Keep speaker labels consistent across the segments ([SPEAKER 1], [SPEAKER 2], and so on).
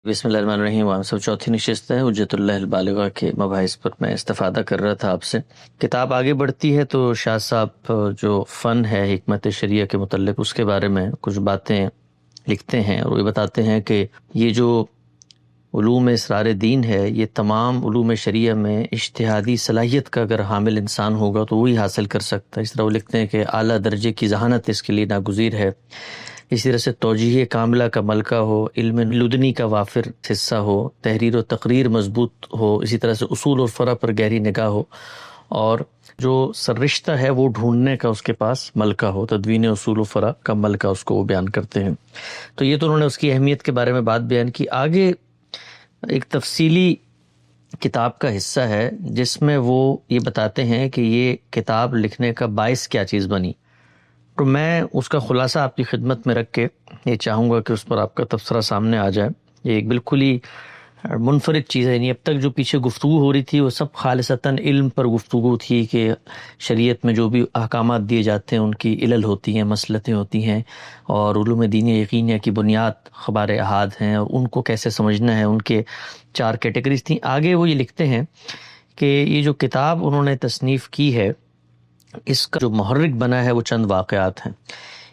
[SPEAKER 1] بسم اللہ الرحمن الرحیم۔ ہم سب چوتھی نشست ہے حجت اللہ البالغہ کے مباحث پر میں استفادہ کر رہا تھا آپ سے۔ کتاب آگے بڑھتی ہے تو شاہ صاحب جو فن ہے حکمت شریعہ کے متعلق اس کے بارے میں کچھ باتیں لکھتے ہیں اور وہ بتاتے ہیں کہ یہ جو علوم اسرار دین ہے یہ تمام علوم شریعہ میں اجتہادی صلاحیت کا اگر حامل انسان ہوگا تو وہی حاصل کر سکتا ہے۔ اس طرح وہ لکھتے ہیں کہ اعلیٰ درجے کی ذہانت اس کے لیے ناگزیر ہے، اسی طرح سے توجیہ کاملہ کا ملکہ ہو، علم لدنی کا وافر حصہ ہو، تحریر و تقریر مضبوط ہو، اسی طرح سے اصول اور فرع پر گہری نگاہ ہو، اور جو سررشتہ ہے وہ ڈھونڈنے کا اس کے پاس ملکہ ہو، تدوین اصول و فرع کا ملکہ اس کو وہ بیان کرتے ہیں۔ تو یہ تو انہوں نے اس کی اہمیت کے بارے میں بات بیان کی۔ آگے ایک تفصیلی کتاب کا حصہ ہے جس میں وہ یہ بتاتے ہیں کہ یہ کتاب لکھنے کا باعث کیا چیز بنی، تو میں اس کا خلاصہ آپ کی خدمت میں رکھ کے یہ چاہوں گا کہ اس پر آپ کا تبصرہ سامنے آ جائے۔ یہ ایک بالکل ہی منفرد چیز ہے، یعنی اب تک جو پیچھے گفتگو ہو رہی تھی وہ سب خالصتاً علم پر گفتگو تھی کہ شریعت میں جو بھی احکامات دیے جاتے ہیں ان کی علل ہوتی ہیں، مصلحتیں ہوتی ہیں، اور علوم دینی یقینیہ کی بنیاد خبر احاد ہیں اور ان کو کیسے سمجھنا ہے، ان کے 4 کیٹیگریز تھیں۔ آگے وہ یہ لکھتے ہیں کہ یہ جو کتاب انہوں نے تصنیف کی ہے اس کا جو محرک بنا ہے وہ چند واقعات ہیں۔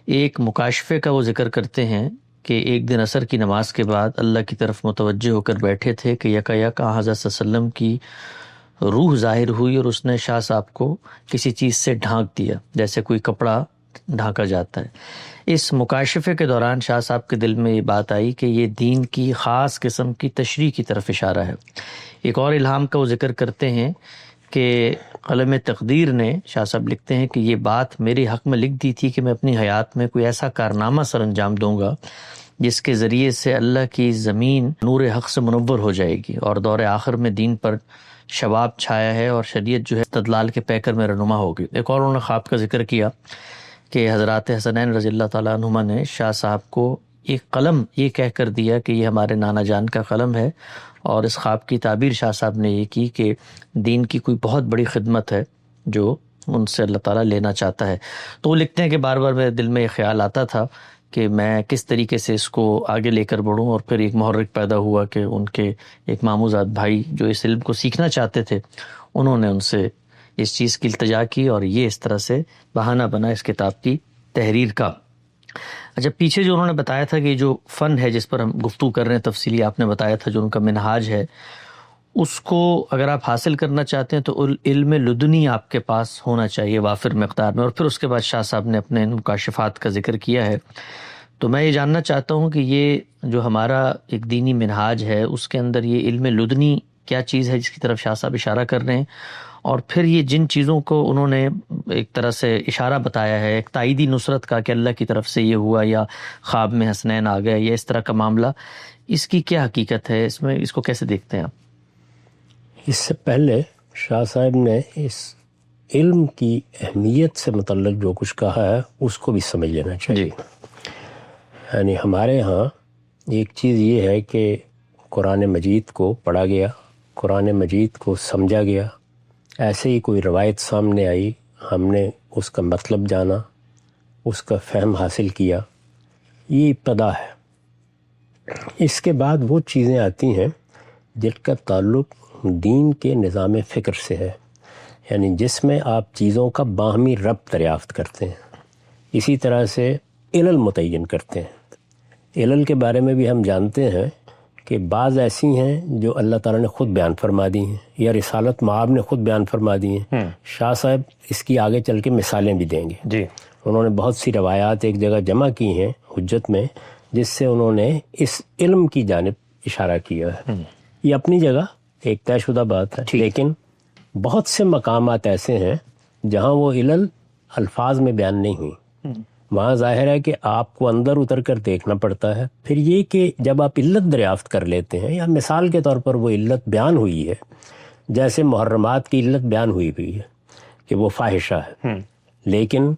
[SPEAKER 1] ایک مکاشفے کا وہ ذکر کرتے ہیں کہ ایک دن عصر کی نماز کے بعد اللہ کی طرف متوجہ ہو کر بیٹھے تھے کہ یکا یک حضرت صلی اللہ علیہ وسلم کی روح ظاہر ہوئی اور اس نے شاہ صاحب کو کسی چیز سے ڈھانک دیا، جیسے کوئی کپڑا ڈھانکا جاتا ہے۔ اس مکاشفے کے دوران شاہ صاحب کے دل میں یہ بات آئی کہ یہ دین کی خاص قسم کی تشریح کی طرف اشارہ ہے۔ ایک اور الہام کا وہ ذکر کرتے ہیں کہ قلم تقدیر نے، شاہ صاحب لکھتے ہیں کہ یہ بات میرے حق میں لکھ دی تھی کہ میں اپنی حیات میں کوئی ایسا کارنامہ سر انجام دوں گا جس کے ذریعے سے اللہ کی زمین نور حق سے منور ہو جائے گی اور دور آخر میں دین پر شباب چھایا ہے اور شریعت جو ہے استدلال کے پیکر میں رہنما ہوگی۔ ایک اور انہوں نے خواب کا ذکر کیا کہ حضرات حسنین رضی اللہ تعالیٰ عنہما نے شاہ صاحب کو ایک قلم یہ کہہ کر دیا کہ یہ ہمارے نانا جان کا قلم ہے، اور اس خواب کی تعبیر شاہ صاحب نے یہ کی کہ دین کی کوئی بہت بڑی خدمت ہے جو ان سے اللہ تعالیٰ لینا چاہتا ہے۔ تو وہ لکھتے ہیں کہ بار بار میرے دل میں یہ خیال آتا تھا کہ میں کس طریقے سے اس کو آگے لے کر بڑھوں، اور پھر ایک محرک پیدا ہوا کہ ان کے ایک ماموزاد بھائی جو اس علم کو سیکھنا چاہتے تھے انہوں نے ان سے اس چیز کی التجا کی، اور یہ اس طرح سے بہانہ بنا اس کتاب کی تحریر کا۔ اچھا، پیچھے جو انہوں نے بتایا تھا کہ جو فن ہے جس پر ہم گفتگو کر رہے ہیں تفصیلی آپ نے بتایا تھا، جو ان کا منہاج ہے، اس کو اگر آپ حاصل کرنا چاہتے ہیں تو علم لدنی آپ کے پاس ہونا چاہیے وافر مقدار میں، اور پھر اس کے بعد شاہ صاحب نے اپنے مکاشفات کا ذکر کیا ہے۔ تو میں یہ جاننا چاہتا ہوں کہ یہ جو ہمارا ایک دینی منہاج ہے اس کے اندر یہ علم لدنی کیا چیز ہے جس کی طرف شاہ صاحب اشارہ کر رہے ہیں، اور پھر یہ جن چیزوں کو انہوں نے ایک طرح سے اشارہ بتایا ہے، ایک تائیدی نصرت کا کہ اللہ کی طرف سے یہ ہوا یا خواب میں حسنین آ گئے یا اس طرح کا معاملہ، اس کی کیا حقیقت ہے، اس میں اس کو کیسے دیکھتے ہیں آپ؟
[SPEAKER 2] اس سے پہلے شاہ صاحب نے اس علم کی اہمیت سے متعلق جو کچھ کہا ہے اس کو بھی سمجھ لینا چاہیے۔ یعنی ہمارے ہاں ایک چیز یہ ہے کہ قرآن مجید کو پڑھا گیا، قرآن مجید کو سمجھا گیا، ایسے ہی کوئی روایت سامنے آئی، ہم نے اس کا مطلب جانا، اس کا فہم حاصل کیا، یہ ابتدا ہے۔ اس کے بعد وہ چیزیں آتی ہیں جن کا تعلق دین کے نظام فکر سے ہے، یعنی جس میں آپ چیزوں کا باہمی ربط دریافت کرتے ہیں، اسی طرح سے علل متعین کرتے ہیں۔ علل کے بارے میں بھی ہم جانتے ہیں کہ بعض ایسی ہیں جو اللہ تعالیٰ نے خود بیان فرما دی ہیں یا رسالت مآب نے خود بیان فرما دی ہیں۔ شاہ صاحب اس کی آگے چل کے مثالیں بھی دیں گے۔ انہوں نے بہت سی روایات ایک جگہ جمع کی ہیں حجت میں، جس سے انہوں نے اس علم کی جانب اشارہ کیا ہے۔ یہ اپنی جگہ ایک طے شدہ بات ہے، لیکن بہت سے مقامات ایسے ہیں جہاں وہ علل الفاظ میں بیان نہیں ہوئی، وہاں ظاہر ہے کہ آپ کو اندر اتر کر دیکھنا پڑتا ہے۔ پھر یہ کہ جب آپ علت دریافت کر لیتے ہیں، یا مثال کے طور پر وہ علت بیان ہوئی ہے، جیسے محرمات کی علت بیان ہوئی ہے کہ وہ فاحشہ ہے، لیکن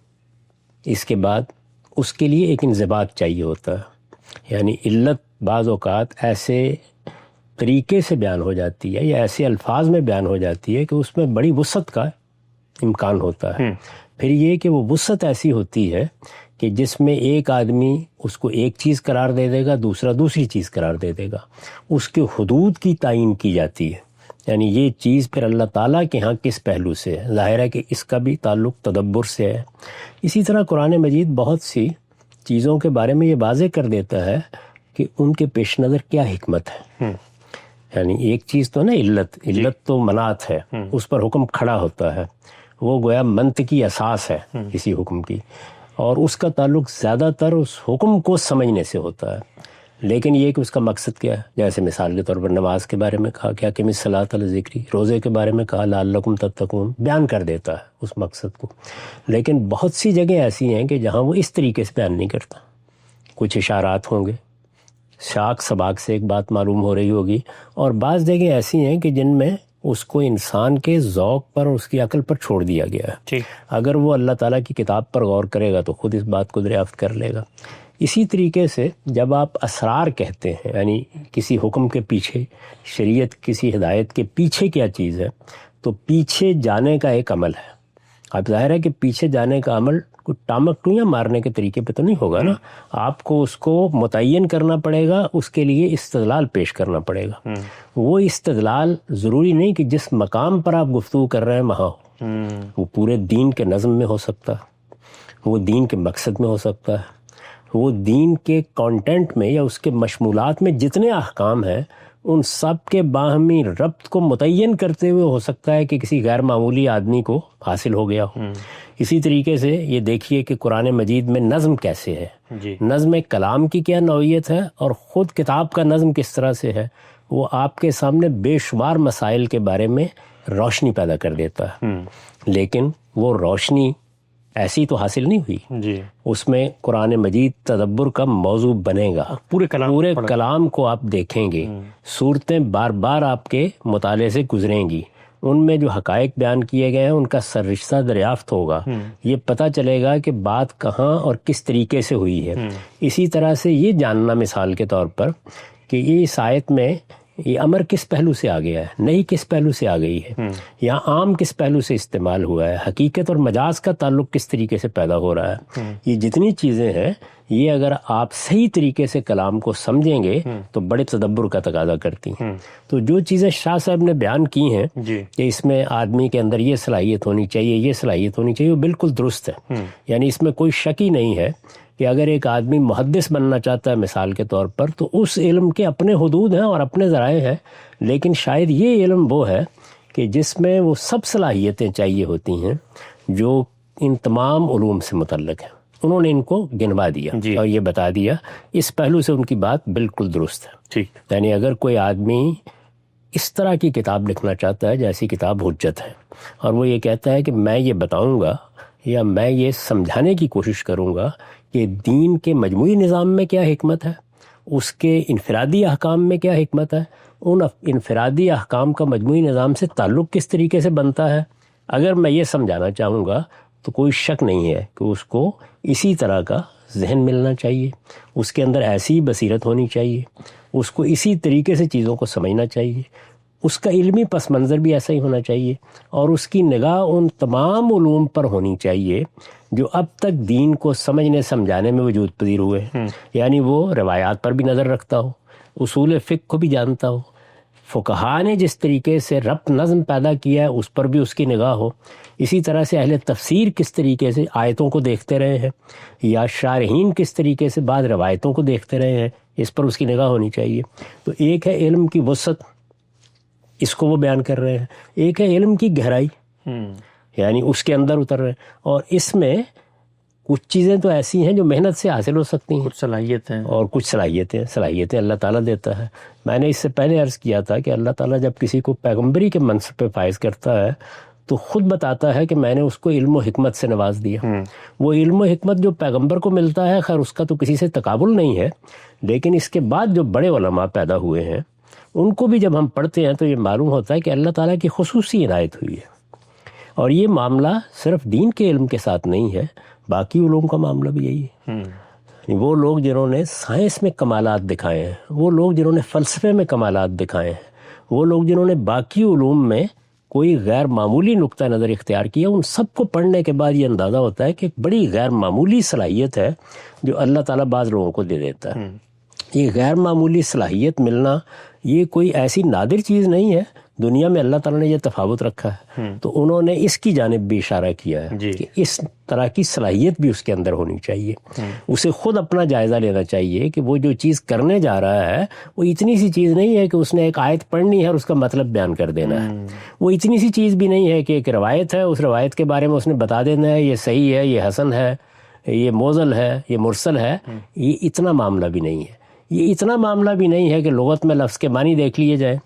[SPEAKER 2] اس کے بعد اس کے لیے ایک انضباط چاہیے ہوتا ہے، یعنی علت بعض اوقات ایسے طریقے سے بیان ہو جاتی ہے یا ایسے الفاظ میں بیان ہو جاتی ہے کہ اس میں بڑی وسعت کا امکان ہوتا ہے۔ پھر یہ کہ وہ وسعت ایسی ہوتی ہے کہ جس میں ایک آدمی اس کو ایک چیز قرار دے دے گا، دوسرا دوسری چیز قرار دے دے گا، اس کے حدود کی تعین کی جاتی ہے، یعنی یہ چیز پھر اللہ تعالیٰ کے ہاں کس پہلو سے ہے، ظاہر ہے کہ اس کا بھی تعلق تدبر سے ہے۔ اسی طرح قرآن مجید بہت سی چیزوں کے بارے میں یہ واضح کر دیتا ہے کہ ان کے پیش نظر کیا حکمت ہے۔ یعنی ایک چیز تو نا علت تو منات ہے، اس پر حکم کھڑا ہوتا ہے، وہ گویا منطقی اساس ہے کسی حکم کی، اور اس کا تعلق زیادہ تر اس حکم کو سمجھنے سے ہوتا ہے، لیکن یہ کہ اس کا مقصد کیا ہے۔ جیسے مثال کے طور پر نماز کے بارے میں کہا کہ اقیم الصلاۃ علی ذکری، روزے کے بارے میں کہا لعلکم تتقون، بیان کر دیتا ہے اس مقصد کو، لیکن بہت سی جگہیں ایسی ہیں کہ جہاں وہ اس طریقے سے بیان نہیں کرتا، کچھ اشارات ہوں گے، شاک سباق سے ایک بات معلوم ہو رہی ہوگی، اور بعض جگہیں ایسی ہیں کہ جن میں اس کو انسان کے ذوق پر اور اس کی عقل پر چھوڑ دیا گیا ہے۔ اگر وہ اللہ تعالیٰ کی کتاب پر غور کرے گا تو خود اس بات کو دریافت کر لے گا۔ اسی طریقے سے جب آپ اسرار کہتے ہیں، یعنی کسی حکم کے پیچھے، شریعت کسی ہدایت کے پیچھے کیا چیز ہے، تو پیچھے جانے کا ایک عمل ہے۔ اب ظاہر ہے کہ پیچھے جانے کا عمل کوئی ٹامک ٹوئیاں مارنے کے طریقے پہ تو نہیں ہوگا نا، آپ کو اس کو متعین کرنا پڑے گا، اس کے لیے استدلال پیش کرنا پڑے گا۔ وہ استدلال ضروری نہیں کہ جس مقام پر آپ گفتگو کر رہے ہیں وہاں ہو، وہ پورے دین کے نظم میں ہو سکتا ہے، وہ دین کے مقصد میں ہو سکتا ہے، وہ دین کے کانٹینٹ میں یا اس کے مشمولات میں جتنے احکام ہیں ان سب کے باہمی ربط کو متعین کرتے ہوئے ہو سکتا ہے کہ کسی غیر معمولی آدمی کو حاصل ہو گیا ہو۔ اسی طریقے سے یہ دیکھیے کہ قرآن مجید میں نظم کیسے ہے، نظم کلام کی کیا نوعیت ہے، اور خود کتاب کا نظم کس طرح سے ہے، وہ آپ کے سامنے بے شمار مسائل کے بارے میں روشنی پیدا کر دیتا ہے۔ لیکن وہ روشنی ایسی تو حاصل نہیں ہوئی، اس میں قرآن مجید تدبر کا موضوع بنے گا، پورے کلام کو آپ دیکھیں گے، صورتیں بار بار آپ کے مطالعے سے گزریں گی، ان میں جو حقائق بیان کیے گئے ہیں ان کا سررشتہ دریافت ہوگا، یہ پتہ چلے گا کہ بات کہاں اور کس طریقے سے ہوئی ہے۔ اسی طرح سے یہ جاننا مثال کے طور پر کہ اس آیت میں یہ امر کس پہلو سے آ گیا ہے، نہیں کس پہلو سے آ گئی ہے، یا عام کس پہلو سے استعمال ہوا ہے، حقیقت اور مجاز کا تعلق کس طریقے سے پیدا ہو رہا ہے، یہ جتنی چیزیں ہیں یہ اگر آپ صحیح طریقے سے کلام کو سمجھیں گے تو بڑے تدبر کا تقاضا کرتی ہیں۔ تو جو چیزیں شاہ صاحب نے بیان کی ہیں کہ اس میں آدمی کے اندر یہ صلاحیت ہونی چاہیے، یہ صلاحیت ہونی چاہیے، وہ بالکل درست ہے، یعنی اس میں کوئی شک ہی نہیں ہے کہ اگر ایک آدمی محدث بننا چاہتا ہے مثال کے طور پر تو اس علم کے اپنے حدود ہیں اور اپنے ذرائع ہیں، لیکن شاید یہ علم وہ ہے کہ جس میں وہ سب صلاحیتیں چاہیے ہوتی ہیں جو ان تمام علوم سے متعلق ہیں، انہوں نے ان کو گنوا دیا اور یہ بتا دیا۔ اس پہلو سے ان کی بات بالکل درست ہے۔ یعنی اگر کوئی آدمی اس طرح کی کتاب لکھنا چاہتا ہے جیسی کتاب حجت ہے، اور وہ یہ کہتا ہے کہ میں یہ بتاؤں گا یا میں یہ سمجھانے کی کوشش کروں گا کہ دین کے مجموعی نظام میں کیا حکمت ہے، اس کے انفرادی احکام میں کیا حکمت ہے، ان انفرادی احکام کا مجموعی نظام سے تعلق کس طریقے سے بنتا ہے، اگر میں یہ سمجھانا چاہوں گا تو کوئی شک نہیں ہے کہ اس کو اسی طرح کا ذہن ملنا چاہیے، اس کے اندر ایسی بصیرت ہونی چاہیے، اس کو اسی طریقے سے چیزوں کو سمجھنا چاہیے، اس کا علمی پس منظر بھی ایسا ہی ہونا چاہیے، اور اس کی نگاہ ان تمام علوم پر ہونی چاہیے جو اب تک دین کو سمجھنے سمجھانے میں وجود پذیر ہوئے ہیں، یعنی وہ روایات پر بھی نظر رکھتا ہو، اصول فقہ کو بھی جانتا ہو، فقہا نے جس طریقے سے ربط نظم پیدا کیا ہے اس پر بھی اس کی نگاہ ہو، اسی طرح سے اہل تفسیر کس طریقے سے آیتوں کو دیکھتے رہے ہیں یا شارحین کس طریقے سے بعض روایتوں کو دیکھتے رہے ہیں، اس پر اس کی نگاہ ہونی چاہیے۔ تو ایک ہے علم کی وسعت، اس کو وہ بیان کر رہے ہیں، ایک ہے علم کی گہرائی، یعنی اس کے اندر اتر رہے ہیں، اور اس میں کچھ چیزیں تو ایسی ہیں جو محنت سے حاصل ہو سکتی ہیں،
[SPEAKER 1] کچھ صلاحیتیں
[SPEAKER 2] اور کچھ صلاحیتیں اللہ تعالیٰ دیتا ہے۔ میں نے اس سے پہلے عرض کیا تھا کہ اللہ تعالیٰ جب کسی کو پیغمبری کے منصب پہ فائز کرتا ہے تو خود بتاتا ہے کہ میں نے اس کو علم و حکمت سے نواز دیا۔ وہ علم و حکمت جو پیغمبر کو ملتا ہے، خیر اس کا تو کسی سے تقابل نہیں ہے، لیکن اس کے بعد جو بڑے علماء پیدا ہوئے ہیں ان کو بھی جب ہم پڑھتے ہیں تو یہ معلوم ہوتا ہے کہ اللہ تعالیٰ کی خصوصی عنایت ہوئی ہے، اور یہ معاملہ صرف دین کے علم کے ساتھ نہیں ہے، باقی علوم کا معاملہ بھی یہی ہے۔ وہ لوگ جنہوں نے سائنس میں کمالات دکھائے ہیں، وہ لوگ جنہوں نے فلسفے میں کمالات دکھائے ہیں، وہ لوگ جنہوں نے باقی علوم میں کوئی غیر معمولی نقطہ نظر اختیار کیا، ان سب کو پڑھنے کے بعد یہ اندازہ ہوتا ہے کہ ایک بڑی غیر معمولی صلاحیت ہے جو اللہ تعالیٰ بعض لوگوں کو دے دیتا ہے۔ یہ غیر معمولی صلاحیت ملنا یہ کوئی ایسی نادر چیز نہیں ہے، دنیا میں اللہ تعالیٰ نے یہ تفاوت رکھا ہے، تو انہوں نے اس کی جانب بھی اشارہ کیا ہے کہ اس طرح کی صلاحیت بھی اس کے اندر ہونی چاہیے۔ اسے خود اپنا جائزہ لینا چاہیے کہ وہ جو چیز کرنے جا رہا ہے وہ اتنی سی چیز نہیں ہے کہ اس نے ایک آیت پڑھنی ہے اور اس کا مطلب بیان کر دینا ہے، وہ اتنی سی چیز بھی نہیں ہے کہ ایک روایت ہے، اس روایت کے بارے میں اس نے بتا دینا ہے یہ صحیح ہے، یہ حسن ہے، یہ موزل ہے، یہ مرسل ہے۔ یہ اتنا معاملہ بھی نہیں ہے، یہ اتنا معاملہ بھی نہیں ہے کہ لغت میں لفظ کے معنی دیکھ لیے جائیں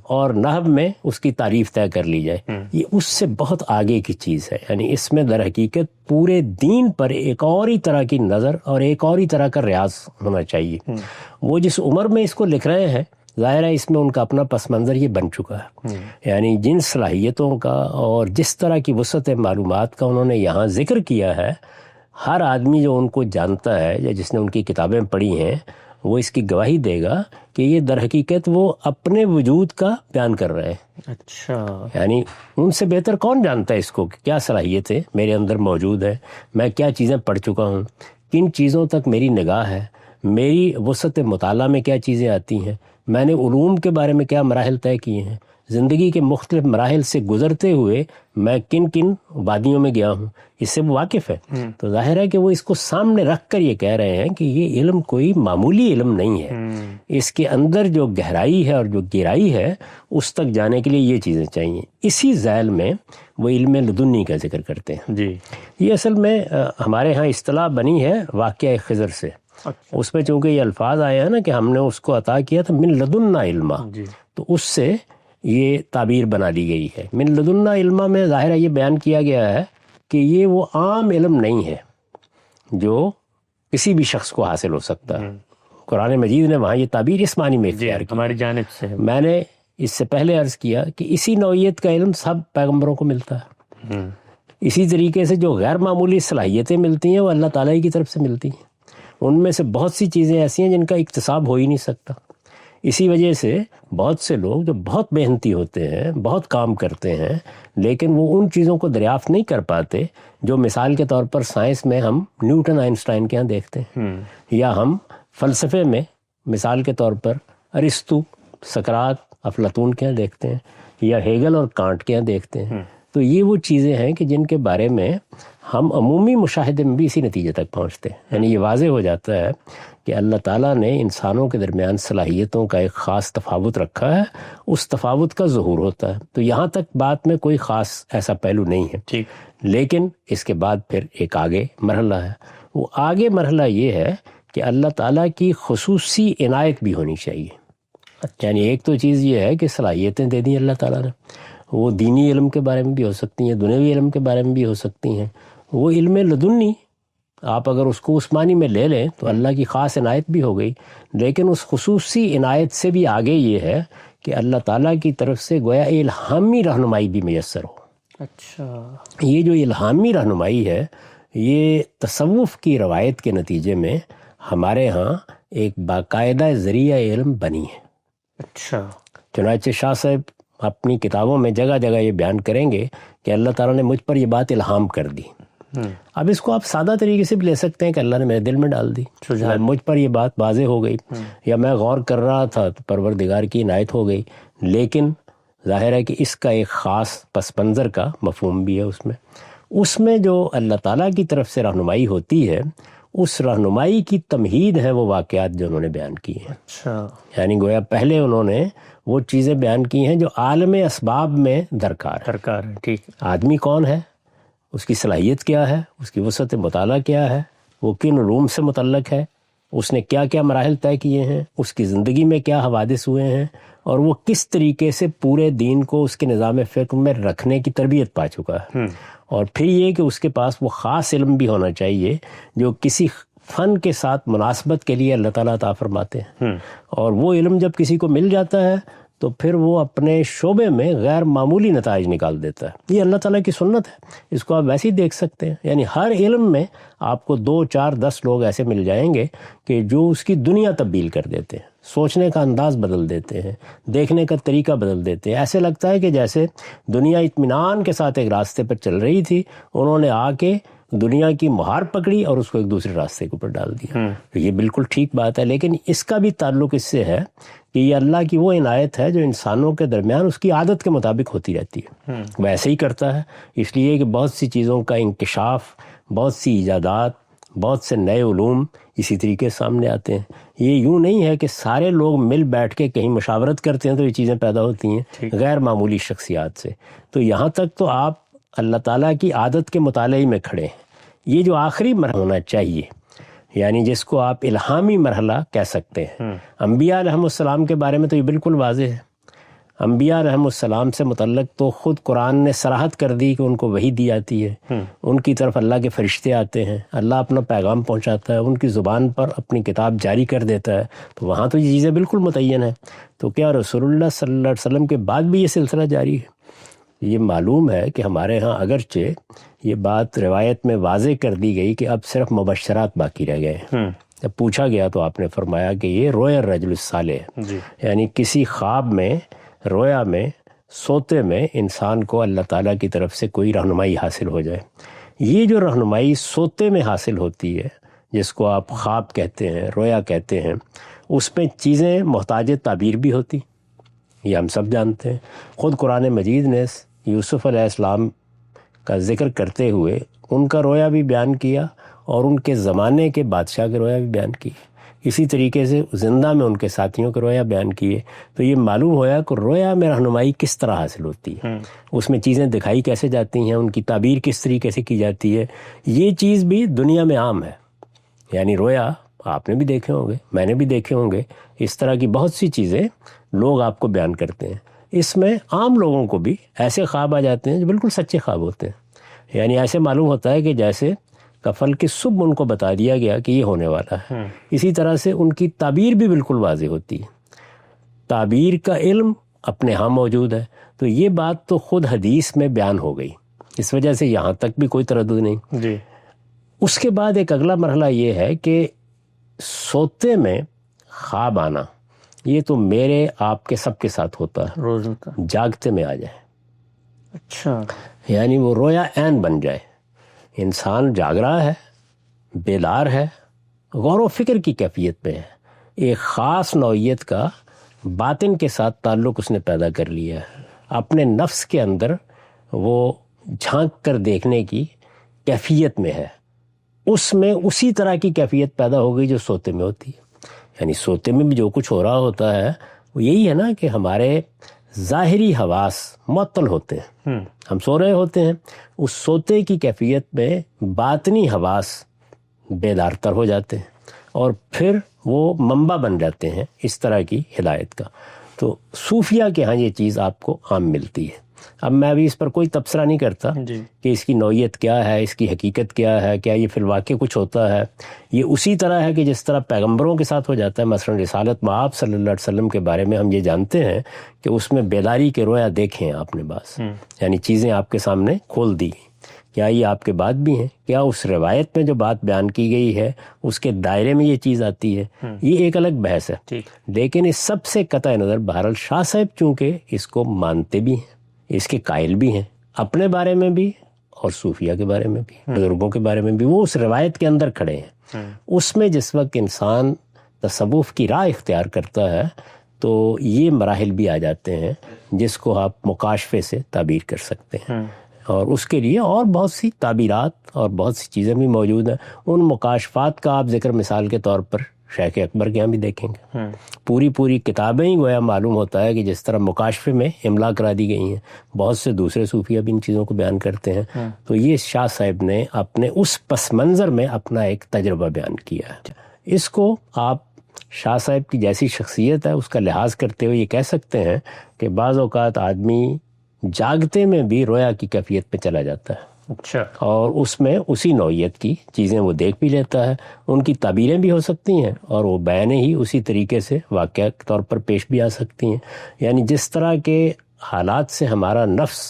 [SPEAKER 2] اور نحو میں اس کی تعریف طے کر لی جائے۔ یہ اس سے بہت آگے کی چیز ہے، یعنی اس میں در حقیقت پورے دین پر ایک اور ہی طرح کی نظر اور ایک اور ہی طرح کا ریاض ہونا چاہیے۔ وہ جس عمر میں اس کو لکھ رہے ہیں ظاہر ہے اس میں ان کا اپنا پس منظر یہ بن چکا ہے، یعنی جن صلاحیتوں کا اور جس طرح کی وسعت معلومات کا انہوں نے یہاں ذکر کیا ہے، ہر آدمی جو ان کو جانتا ہے یا جس نے ان کی کتابیں پڑھی ہیں وہ اس کی گواہی دے گا کہ یہ در حقیقت وہ اپنے وجود کا بیان کر رہے ہیں۔
[SPEAKER 1] اچھا،
[SPEAKER 2] یعنی ان سے بہتر کون جانتا ہے اس کو کہ کیا صلاحیتیں میرے اندر موجود ہے، میں کیا چیزیں پڑھ چکا ہوں، کن چیزوں تک میری نگاہ ہے، میری وسعت مطالعہ میں کیا چیزیں آتی ہیں، میں نے علوم کے بارے میں کیا مراحل طے کیے ہیں، زندگی کے مختلف مراحل سے گزرتے ہوئے میں کن کن وادیوں میں گیا ہوں، اس سے وہ واقف ہے۔ تو ظاہر ہے کہ وہ اس کو سامنے رکھ کر یہ کہہ رہے ہیں کہ یہ علم کوئی معمولی علم نہیں ہے، اس کے اندر جو گہرائی ہے اور جو گہرائی ہے اس تک جانے کے لیے یہ چیزیں چاہیے۔ اسی ذیل میں وہ علم لدنی کا ذکر کرتے ہیں۔
[SPEAKER 1] جی،
[SPEAKER 2] یہ اصل میں ہمارے ہاں اصطلاح بنی ہے واقعہ خضر سے۔ اس میں چونکہ یہ الفاظ آئے ہیں نا کہ ہم نے اس کو عطا کیا تھا من لدنا علما، تو اس سے یہ تعبیر بنا دی گئی ہے۔ من لدنا علما میں ظاہر ہے یہ بیان کیا گیا ہے کہ یہ وہ عام علم نہیں ہے جو کسی بھی شخص کو حاصل ہو سکتا ہے۔ قرآن مجید نے وہاں یہ تعبیر اس معنی میں اختیار کی،
[SPEAKER 1] ہماری جانب سے ہے۔
[SPEAKER 2] میں نے اس سے پہلے عرض کیا کہ اسی نوعیت کا علم سب پیغمبروں کو ملتا ہے، اسی طریقے سے جو غیر معمولی صلاحیتیں ملتی ہیں وہ اللہ تعالیٰ کی طرف سے ملتی ہیں۔ ان میں سے بہت سی چیزیں ایسی ہیں جن کا اکتساب ہو ہی نہیں سکتا۔ اسی وجہ سے بہت سے لوگ جو بہت محنتی ہوتے ہیں، بہت کام کرتے ہیں، لیکن وہ ان چیزوں کو دریافت نہیں کر پاتے جو مثال کے طور پر سائنس میں ہم نیوٹن آئنسٹائن کے ہاں دیکھتے ہیں، یا ہم فلسفے میں مثال کے طور پر ارسطو، سقراط، افلاطون کے ہاں دیکھتے ہیں، یا ہیگل اور کانٹ کے ہاں دیکھتے ہیں۔ تو یہ وہ چیزیں ہیں کہ جن کے بارے میں ہم عمومی مشاہدے میں بھی اسی نتیجے تک پہنچتے ہیں، یعنی یہ واضح ہو جاتا ہے کہ اللہ تعالیٰ نے انسانوں کے درمیان صلاحیتوں کا ایک خاص تفاوت رکھا ہے، اس تفاوت کا ظہور ہوتا ہے۔ تو یہاں تک بات میں کوئی خاص ایسا پہلو نہیں ہے، لیکن اس کے بعد پھر ایک آگے مرحلہ ہے۔ وہ آگے مرحلہ یہ ہے کہ اللہ تعالیٰ کی خصوصی عنایت بھی ہونی چاہیے۔ یعنی ایک تو چیز یہ ہے کہ صلاحیتیں دے دیں اللہ تعالیٰ نے، وہ دینی علم کے بارے میں بھی ہو سکتی ہیں، دنیوی علم کے بارے میں بھی ہو سکتی ہیں۔ وہ علم لدنی آپ اگر اس کو اس معنی میں لے لیں تو اللہ کی خاص عنایت بھی ہو گئی، لیکن اس خصوصی عنایت سے بھی آگے یہ ہے کہ اللہ تعالیٰ کی طرف سے گویا الہامی رہنمائی بھی میسر ہو۔
[SPEAKER 1] اچھا،
[SPEAKER 2] یہ جو الہامی رہنمائی ہے یہ تصوف کی روایت کے نتیجے میں ہمارے ہاں ایک باقاعدہ ذریعہ علم بنی ہے۔
[SPEAKER 1] اچھا،
[SPEAKER 2] چنانچہ شاہ صاحب اپنی کتابوں میں جگہ جگہ یہ بیان کریں گے کہ اللہ تعالیٰ نے مجھ پر یہ بات الہام کر دی۔ اب اس کو آپ سادہ طریقے سے بھی لے سکتے ہیں کہ اللہ نے میرے دل میں ڈال دی، مجھ پر یہ بات واضح ہو گئی، یا میں غور کر رہا تھا تو پروردگار کی عنایت ہو گئی۔ لیکن ظاہر ہے کہ اس کا ایک خاص پس منظر کا مفہوم بھی ہے اس میں جو اللہ تعالیٰ کی طرف سے رہنمائی ہوتی ہے، اس رہنمائی کی تمہید ہے وہ واقعات جو انہوں نے بیان کی ہیں۔
[SPEAKER 1] اچھا،
[SPEAKER 2] یعنی گویا پہلے انہوں نے وہ چیزیں بیان کی ہیں جو عالم اسباب میں درکار ہے۔
[SPEAKER 1] ٹھیک،
[SPEAKER 2] آدمی کون ہے، اس کی صلاحیت کیا ہے، اس کی وسعت مطالعہ کیا ہے، وہ کن علوم سے متعلق ہے، اس نے کیا کیا مراحل طے کیے ہیں، اس کی زندگی میں کیا حوادث ہوئے ہیں، اور وہ کس طریقے سے پورے دین کو اس کے نظام فکر میں رکھنے کی تربیت پا چکا ہے۔ اور پھر یہ کہ اس کے پاس وہ خاص علم بھی ہونا چاہیے جو کسی فن کے ساتھ مناسبت کے لیے اللہ تعالیٰ عطا فرماتے ہیں، اور وہ علم جب کسی کو مل جاتا ہے تو پھر وہ اپنے شعبے میں غیر معمولی نتائج نکال دیتا ہے۔ یہ اللہ تعالیٰ کی سنت ہے، اس کو آپ ویسے ہی دیکھ سکتے ہیں۔ یعنی ہر علم میں آپ کو 2 4 10 لوگ ایسے مل جائیں گے کہ جو اس کی دنیا تبدیل کر دیتے ہیں۔ سوچنے کا انداز بدل دیتے ہیں، دیکھنے کا طریقہ بدل دیتے ہیں. ایسے لگتا ہے کہ جیسے دنیا اطمینان کے ساتھ ایک راستے پر چل رہی تھی، انہوں نے آ کے دنیا کی مہار پکڑی اور اس کو ایک دوسرے راستے کے اوپر ڈال دیا. یہ بالکل ٹھیک بات ہے، لیکن اس کا بھی تعلق اس سے ہے کہ یہ اللہ کی وہ عنایت ہے جو انسانوں کے درمیان اس کی عادت کے مطابق ہوتی رہتی ہے. وہ ایسے ہی کرتا ہے، اس لیے کہ بہت سی چیزوں کا انکشاف، بہت سی ایجادات، بہت سے نئے علوم اسی طریقے سامنے آتے ہیں. یہ یوں نہیں ہے کہ سارے لوگ مل بیٹھ کے کہیں مشاورت کرتے ہیں تو یہ چیزیں پیدا ہوتی ہیں غیر معمولی شخصیات سے. تو یہاں تک تو آپ اللہ تعالیٰ کی عادت کے مطالعے میں کھڑے ہیں. یہ جو آخری مرحلہ ہونا چاہیے، یعنی جس کو آپ الہامی مرحلہ کہہ سکتے ہیں. انبیاء علیہم السلام کے بارے میں تو یہ بالکل واضح ہے. انبیاء علیہم السلام سے متعلق تو خود قرآن نے صراحت کر دی کہ ان کو وحی دی جاتی ہے، ان کی طرف اللہ کے فرشتے آتے ہیں، اللہ اپنا پیغام پہنچاتا ہے، ان کی زبان پر اپنی کتاب جاری کر دیتا ہے. تو وہاں تو یہ چیزیں بالکل متعین ہیں. تو کیا رسول اللہ صلی اللہ علیہ وسلم کے بعد بھی یہ سلسلہ جاری ہے؟ یہ معلوم ہے کہ ہمارے ہاں اگرچہ یہ بات روایت میں واضح کر دی گئی کہ اب صرف مبشرات باقی رہ گئے ہیں. جب پوچھا گیا تو آپ نے فرمایا کہ یہ رویا الرجل الصالح، یعنی کسی خواب میں، رویا میں، سوتے میں انسان کو اللہ تعالیٰ کی طرف سے کوئی رہنمائی حاصل ہو جائے. یہ جو رہنمائی سوتے میں حاصل ہوتی ہے، جس کو آپ خواب کہتے ہیں، رویا کہتے ہیں، اس میں چیزیں محتاج تعبیر بھی ہوتی، یہ ہم سب جانتے ہیں. خود قرآن مجید نے یوسف علیہ السلام کا ذکر کرتے ہوئے ان کا رویا بھی بیان کیا اور ان کے زمانے کے بادشاہ کے رویا بھی بیان کی. اسی طریقے سے زندہ میں ان کے ساتھیوں کے رویا بیان کیے. تو یہ معلوم ہوا کہ رویا میں رہنمائی کس طرح حاصل ہوتی ہے، اس میں چیزیں دکھائی کیسے جاتی ہیں، ان کی تعبیر کس طریقے سے کی جاتی ہے. یہ چیز بھی دنیا میں عام ہے. یعنی رویا آپ نے بھی دیکھے ہوں گے، میں نے بھی دیکھے ہوں گے، اس طرح کی بہت سی چیزیں لوگ آپ کو بیان کرتے ہیں. اس میں عام لوگوں کو بھی ایسے خواب آ جاتے ہیں جو بالکل سچے خواب ہوتے ہیں. یعنی ایسے معلوم ہوتا ہے کہ جیسے کفل کی صبح ان کو بتا دیا گیا کہ یہ ہونے والا ہے. اسی طرح سے ان کی تعبیر بھی بالکل واضح ہوتی ہے. تعبیر کا علم اپنے ہاں موجود ہے. تو یہ بات تو خود حدیث میں بیان ہو گئی، اس وجہ سے یہاں تک بھی کوئی تردد نہیں.
[SPEAKER 1] جی.
[SPEAKER 2] اس کے بعد ایک اگلا مرحلہ یہ ہے کہ سوتے میں خواب آنا، یہ تو میرے آپ کے سب کے ساتھ ہوتا ہے،
[SPEAKER 1] روز ہوتا.
[SPEAKER 2] جاگتے میں آ جائے.
[SPEAKER 1] اچھا.
[SPEAKER 2] یعنی وہ رویا عین بن جائے. انسان جاگ رہا ہے، بیدار ہے، غور و فکر کی کیفیت میں ہے، ایک خاص نوعیت کا باطن کے ساتھ تعلق اس نے پیدا کر لیا ہے. اپنے نفس کے اندر وہ جھانک کر دیکھنے کی کیفیت میں ہے. اس میں اسی طرح کی کیفیت پیدا ہو گئی جو سوتے میں ہوتی ہے. یعنی سوتے میں بھی جو کچھ ہو رہا ہوتا ہے وہ یہی ہے نا کہ ہمارے ظاہری حواس معطل ہوتے ہیں، ہم سو رہے ہوتے ہیں. اس سوتے کی کیفیت میں باطنی حواس بیدار تر ہو جاتے ہیں اور پھر وہ منبع بن جاتے ہیں اس طرح کی ہدایت کا. تو صوفیہ کے ہاں یہ چیز آپ کو عام ملتی ہے. اب میں ابھی اس پر کوئی تبصرہ نہیں کرتا کہ اس کی نوعیت کیا ہے، اس کی حقیقت کیا ہے، کیا یہ فی الواقع کچھ ہوتا ہے. یہ اسی طرح ہے کہ جس طرح پیغمبروں کے ساتھ ہو جاتا ہے. مثلا رسالت مآب صلی اللہ علیہ وسلم کے بارے میں ہم یہ جانتے ہیں کہ اس میں بیداری کے رویا دیکھیں آپ نے بعض، یعنی چیزیں آپ کے سامنے کھول دی. کیا یہ آپ کے بعد بھی ہیں؟ کیا اس روایت میں جو بات بیان کی گئی ہے اس کے دائرے میں یہ چیز آتی ہے؟ یہ ایک الگ بحث ہے. لیکن اس سب سے قطع نظر بہرحال شاہ صاحب چونکہ اس کو مانتے بھی ہیں، اس کے قائل بھی ہیں، اپنے بارے میں بھی اور صوفیہ کے بارے میں بھی، بزرگوں کے بارے میں بھی، وہ اس روایت کے اندر کھڑے ہیں. اس میں جس وقت انسان تصوف کی راہ اختیار کرتا ہے تو یہ مراحل بھی آ جاتے ہیں جس کو آپ مکاشفے سے تعبیر کر سکتے ہیں. اور اس کے لیے اور بہت سی تعبیرات اور بہت سی چیزیں بھی موجود ہیں. ان مکاشفات کا آپ ذکر مثال کے طور پر شیخ اکبر کے یہاں بھی دیکھیں گے. پوری کتابیں ہی گویا معلوم ہوتا ہے کہ جس طرح مکاشفے میں املا کرا دی گئی ہیں. بہت سے دوسرے صوفیہ بھی ان چیزوں کو بیان کرتے ہیں. تو یہ شاہ صاحب نے اپنے اس پس منظر میں اپنا ایک تجربہ بیان کیا ہے. اس کو آپ شاہ صاحب کی جیسی شخصیت ہے اس کا لحاظ کرتے ہوئے یہ کہہ سکتے ہیں کہ بعض اوقات آدمی جاگتے میں بھی رویا کی کیفیت پہ چلا جاتا ہے.
[SPEAKER 1] اچھا.
[SPEAKER 2] اور اس میں اسی نوعیت کی چیزیں وہ دیکھ بھی لیتا ہے. ان کی تعبیریں بھی ہو سکتی ہیں اور وہ بیانیں ہی اسی طریقے سے واقعہ کے طور پر پیش بھی آ سکتی ہیں. یعنی جس طرح کے حالات سے ہمارا نفس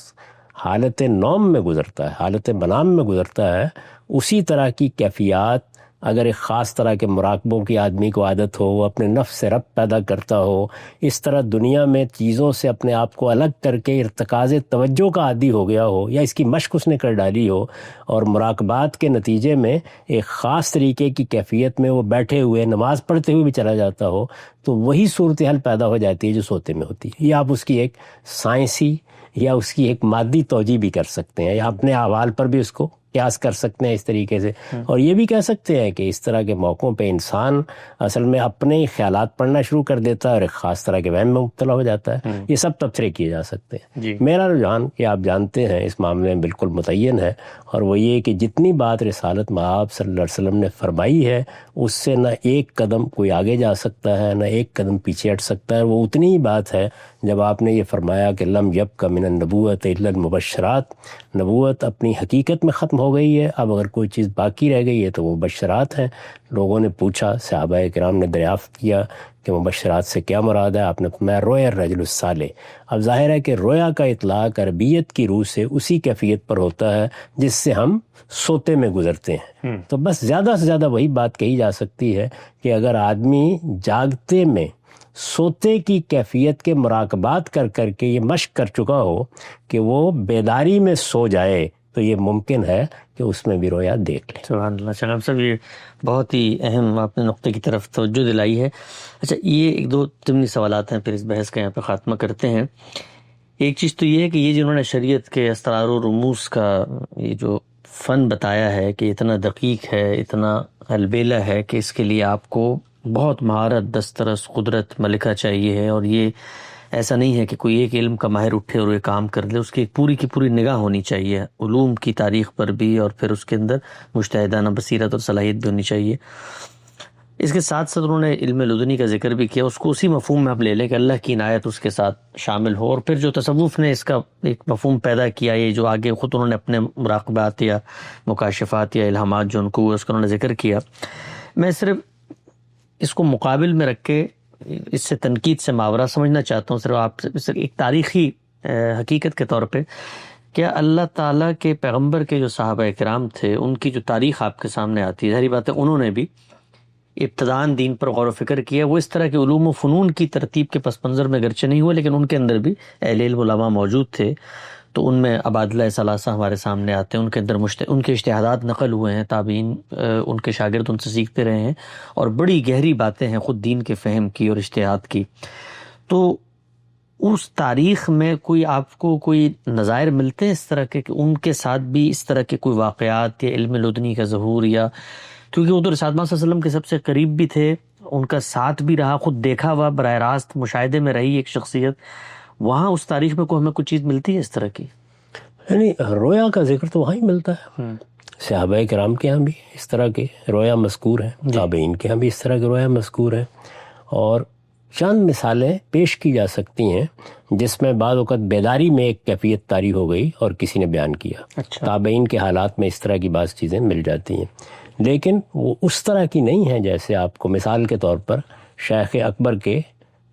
[SPEAKER 2] حالت نوم میں گزرتا ہے، حالت منام میں گزرتا ہے، اسی طرح کی کیفیات اگر ایک خاص طرح کے مراقبوں کی آدمی کو عادت ہو، وہ اپنے نفس سے ربط پیدا کرتا ہو، اس طرح دنیا میں چیزوں سے اپنے آپ کو الگ کر کے ارتکاز توجہ کا عادی ہو گیا ہو، یا اس کی مشق اس نے کر ڈالی ہو، اور مراقبات کے نتیجے میں ایک خاص طریقے کی کیفیت میں وہ بیٹھے ہوئے نماز پڑھتے ہوئے بھی چلا جاتا ہو، تو وہی صورتحال پیدا ہو جاتی ہے جو سوتے میں ہوتی ہے. یا آپ اس کی ایک سائنسی یا اس کی ایک مادی توجیہ بھی کر سکتے ہیں، یا اپنے احوال پر بھی اس کو قیاس کر سکتے ہیں اس طریقے سے. اور یہ بھی کہہ سکتے ہیں کہ اس طرح کے موقعوں پہ انسان اصل میں اپنے ہی خیالات پڑھنا شروع کر دیتا ہے اور ایک خاص طرح کے وہم میں مبتلا ہو جاتا ہے. یہ سب تبصرے کیے جا سکتے ہیں. میرا رجحان کہ آپ جانتے ہیں اس معاملے میں بالکل متعین ہے، اور وہ یہ کہ جتنی بات رسالت مآب صلی اللہ علیہ وسلم نے فرمائی ہے اس سے نہ ایک قدم کوئی آگے جا سکتا ہے نہ ایک قدم پیچھے ہٹ سکتا ہے. وہ اتنی ہی بات ہے جب آپ نے یہ فرمایا کہ لم یبق من النبوۃ الا المبشرات، نبوت اپنی حقیقت میں ختم ہو گئی ہے، اب اگر کوئی چیز باقی رہ گئی ہے تو وہ مبشرات ہیں. لوگوں نے پوچھا، صحابہ کرام نے دریافت کیا کہ مبشرات سے کیا مراد ہے؟ آپ نے فرمایا رویا الرجل الصالح. اب ظاہر ہے کہ رویا کا اطلاق عربیت کی روح سے اسی کیفیت پر ہوتا ہے جس سے ہم سوتے میں گزرتے ہیں. تو بس زیادہ سے زیادہ وہی بات کہی جا سکتی ہے کہ اگر آدمی جاگتے میں سوتے کی کیفیت کے مراقبات کر کر کے یہ مشق کر چکا ہو کہ وہ بیداری میں سو جائے تو یہ ممکن ہے کہ اس میں بھی رویا دیکھ لیں.
[SPEAKER 1] سبحان اللہ. چلو صاحب، یہ بہت ہی اہم آپ نے نقطے کی طرف توجہ دلائی ہے. اچھا، یہ ایک دو ضمنی سوالات ہیں، پھر اس بحث کا یہاں پہ خاتمہ کرتے ہیں. ایک چیز تو یہ ہے کہ یہ جنہوں نے شریعت کے اسرار و رموز کا یہ جو فن بتایا ہے کہ اتنا دقیق ہے، اتنا البیلہ ہے کہ اس کے لیے آپ کو بہت مہارت، دسترس، قدرت ملکہ چاہیے ہے، اور یہ ایسا نہیں ہے کہ کوئی ایک علم کا ماہر اٹھے اور یہ کام کر لے. اس کی ایک پوری کی پوری نگاہ ہونی چاہیے علوم کی تاریخ پر بھی، اور پھر اس کے اندر مجتہدانہ بصیرت اور صلاحیت بھی ہونی چاہیے. اس کے ساتھ ساتھ انہوں نے علم لدنی کا ذکر بھی کیا. اس کو اسی مفہوم میں آپ لے لیں کہ اللہ کی عنایت اس کے ساتھ شامل ہو. اور پھر جو تصوف نے اس کا ایک مفہوم پیدا کیا، یہ جو آگے خود انہوں نے اپنے مراقبات یا مکاشفات یا الہامات جو ان کو ہوئے اس کا انہوں نے ذکر کیا. میں صرف اس کو مقابل میں رکھ کے اس سے تنقید سے ماورا سمجھنا چاہتا ہوں، صرف آپ سے ایک تاریخی حقیقت کے طور پہ. کیا اللہ تعالیٰ کے پیغمبر کے جو صحابہ کرام تھے ان کی جو تاریخ آپ کے سامنے آتی ہے، ظاہری بات ہے انہوں نے بھی ابتداً دین پر غور و فکر کیا. وہ اس طرح کے علوم و فنون کی ترتیب کے پس منظر میں گرچہ نہیں ہوئے، لیکن ان کے اندر بھی اہل علم علماء موجود تھے. تو ان میں عبادلہ ثلاثہ ہمارے سامنے آتے ہیں، ان کے اندر ان کے اجتہادات نقل ہوئے ہیں، تابعین ان کے شاگرد ان سے سیکھتے رہے ہیں، اور بڑی گہری باتیں ہیں خود دین کے فہم کی اور اجتہاد کی. تو اس تاریخ میں کوئی آپ کو کوئی نظائر ملتے ہیں اس طرح کے کہ ان کے ساتھ بھی اس طرح کے کوئی واقعات یا علم لدنی کا ظہور، یا کیونکہ وہ تو رسالت صلی اللہ علیہ وسلم کے سب سے قریب بھی تھے، ان کا ساتھ بھی رہا، خود دیکھا ہوا براہ راست مشاہدے میں رہی ایک شخصیت، وہاں اس تاریخ میں کوئی ہمیں کچھ چیز ملتی ہے اس طرح کی؟
[SPEAKER 2] یعنی رویا کا ذکر تو وہاں ہی ملتا ہے. صحابہ کرام کے ہاں بھی اس طرح کے رویا مذکور ہیں، تابعین کے ہاں بھی اس طرح کے رویا مذکور ہیں، اور چند مثالیں پیش کی جا سکتی ہیں جس میں بعض اوقات بیداری میں ایک کیفیت طاری ہو گئی اور کسی نے بیان کیا. تابعین کے حالات میں اس طرح کی بعض چیزیں مل جاتی ہیں، لیکن وہ اس طرح کی نہیں ہیں جیسے آپ کو مثال کے طور پر شیخ اکبر کے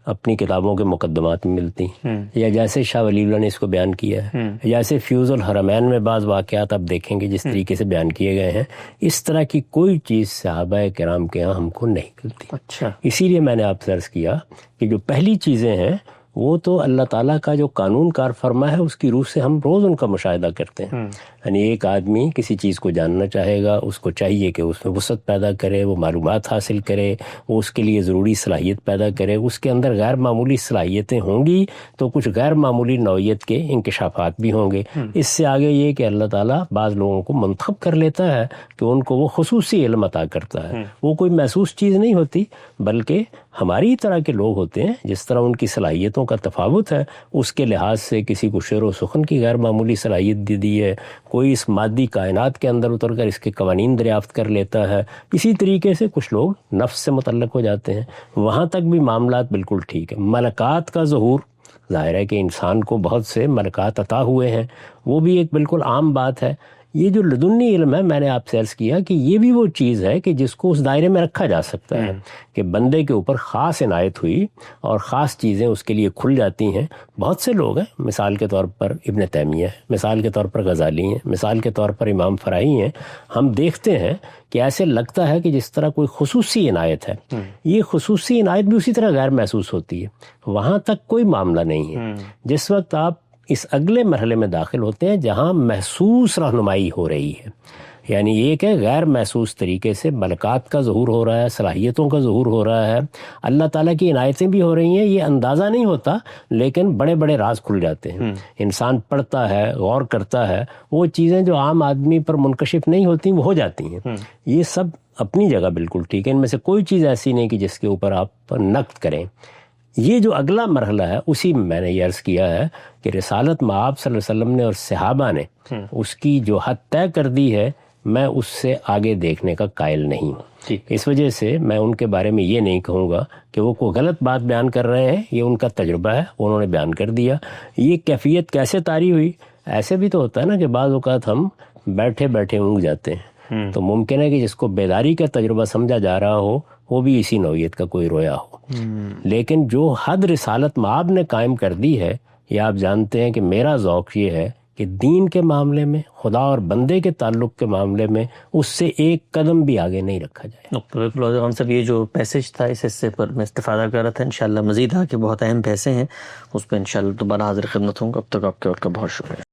[SPEAKER 2] اپنی کتابوں کے مقدمات میں ملتی ہیں، یا جیسے شاہ ولی اللہ نے اس کو بیان کیا ہے، جیسے فیوز الحرمین میں بعض واقعات آپ دیکھیں گے جس طریقے سے بیان کیے گئے ہیں. اس طرح کی کوئی چیز صحابہ کرام کے ہاں ہم کو نہیں ملتی.
[SPEAKER 1] اچھا،
[SPEAKER 2] اسی لیے میں نے آپ سے عرض کیا کہ جو پہلی چیزیں ہیں وہ تو اللہ تعالیٰ کا جو قانون کار فرما ہے اس کی روح سے ہم روز ان کا مشاہدہ کرتے ہیں. یعنی ایک آدمی کسی چیز کو جاننا چاہے گا، اس کو چاہیے کہ اس میں وسعت پیدا کرے، وہ معلومات حاصل کرے، وہ اس کے لیے ضروری صلاحیت پیدا کرے. اس کے اندر غیر معمولی صلاحیتیں ہوں گی تو کچھ غیر معمولی نوعیت کے انکشافات بھی ہوں گے. اس سے آگے یہ کہ اللہ تعالیٰ بعض لوگوں کو منتخب کر لیتا ہے کہ ان کو وہ خصوصی علم عطا کرتا ہے. وہ کوئی محسوس چیز نہیں ہوتی، بلکہ ہماری طرح کے لوگ ہوتے ہیں. جس طرح ان کی صلاحیتوں کا تفاوت ہے، اس کے لحاظ سے کسی کو شعر و سخن کی غیر معمولی صلاحیت دے دی ہے، کوئی اس مادی کائنات کے اندر اتر کر اس کے قوانین دریافت کر لیتا ہے. اسی طریقے سے کچھ لوگ نفس سے متعلق ہو جاتے ہیں. وہاں تک بھی معاملات بالکل ٹھیک ہے. ملکات کا ظہور، ظاہر ہے کہ انسان کو بہت سے ملکات عطا ہوئے ہیں، وہ بھی ایک بالکل عام بات ہے. یہ جو لدنی علم ہے، میں نے آپ سے عرض کیا کہ یہ بھی وہ چیز ہے کہ جس کو اس دائرے میں رکھا جا سکتا ہے کہ بندے کے اوپر خاص عنایت ہوئی اور خاص چیزیں اس کے لیے کھل جاتی ہیں. بہت سے لوگ ہیں، مثال کے طور پر ابن تیمیہ ہے، مثال کے طور پر غزالی ہیں، مثال کے طور پر امام فرائی ہیں. ہم دیکھتے ہیں کہ ایسے لگتا ہے کہ جس طرح کوئی خصوصی عنایت ہے. یہ خصوصی عنایت بھی اسی طرح غیر محسوس ہوتی ہے. وہاں تک کوئی معاملہ نہیں ہے. جس وقت آپ اس اگلے مرحلے میں داخل ہوتے ہیں جہاں محسوس رہنمائی ہو رہی ہے، یعنی ایک ہے غیر محسوس طریقے سے ملکات کا ظہور ہو رہا ہے، صلاحیتوں کا ظہور ہو رہا ہے، اللہ تعالیٰ کی عنایتیں بھی ہو رہی ہیں. یہ اندازہ نہیں ہوتا لیکن بڑے بڑے راز کھل جاتے ہیں. انسان پڑھتا ہے، غور کرتا ہے، وہ چیزیں جو عام آدمی پر منکشف نہیں ہوتی وہ ہو جاتی ہیں. یہ سب اپنی جگہ بالکل ٹھیک ہے، ان میں سے کوئی چیز ایسی نہیں کہ جس کے اوپر آپ نقد کریں. یہ جو اگلا مرحلہ ہے اسی میں نے یہ عرض کیا ہے کہ رسالت مآب صلی اللہ علیہ وسلم نے اور صحابہ نے اس کی جو حد طے کر دی ہے، میں اس سے آگے دیکھنے کا قائل نہیں ہوں. اس وجہ سے میں ان کے بارے میں یہ نہیں کہوں گا کہ وہ کوئی غلط بات بیان کر رہے ہیں. یہ ان کا تجربہ ہے، انہوں نے بیان کر دیا. یہ کیفیت کیسے طاری ہوئی؟ ایسے بھی تو ہوتا ہے نا کہ بعض اوقات ہم بیٹھے بیٹھے اونگ جاتے ہیں، تو ممکن ہے کہ جس کو بیداری کا تجربہ سمجھا جا رہا ہو وہ بھی اسی نوعیت کا کوئی رویا ہو. لیکن جو حد رسالت مآب نے قائم کر دی ہے، یہ آپ جانتے ہیں کہ میرا ذوق یہ ہے کہ دین کے معاملے میں، خدا اور بندے کے تعلق کے معاملے میں اس سے ایک قدم بھی آگے نہیں رکھا جائے.
[SPEAKER 1] بالکل. ہم سب یہ جو میسج تھا اس حصے پر میں استفادہ کر رہا تھا. انشاءاللہ مزید آگے بہت اہم بحثیں ہیں، اس پہ انشاءاللہ دوبارہ حاضر خدمت ہوں گا. اب تک آپ کے وقت کا بہت شکریہ.